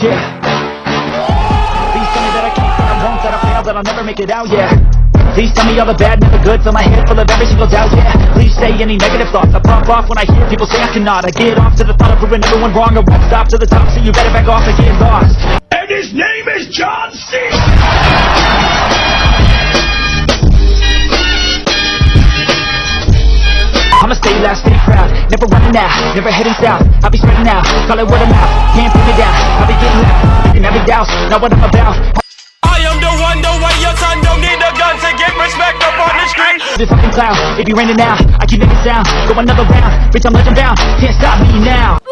yeah. Please tell me that I can't, that I won't, that I fail, that I'll never make it out, yeah. Please tell me all the bad, never good, fill my head full of every single doubt, yeah. Please say any negative thoughts, I pop off when I hear people say I cannot. I get off to the thought of proving everyone wrong, I won't stop to the top, so you better back off and get lost. And his name is John C. I'ma stay loud, stay proud, never running out, never heading south. I'll be spreading out, call it word of mouth, can't put me down. I'll be getting loud, making every doubt, not what I'm about. I am the one, the way your son don't need a gun to get respect up on the street. The fucking cloud, it be raining now, I keep making sound, go another round, bitch I'm legend bound, can't stop me now.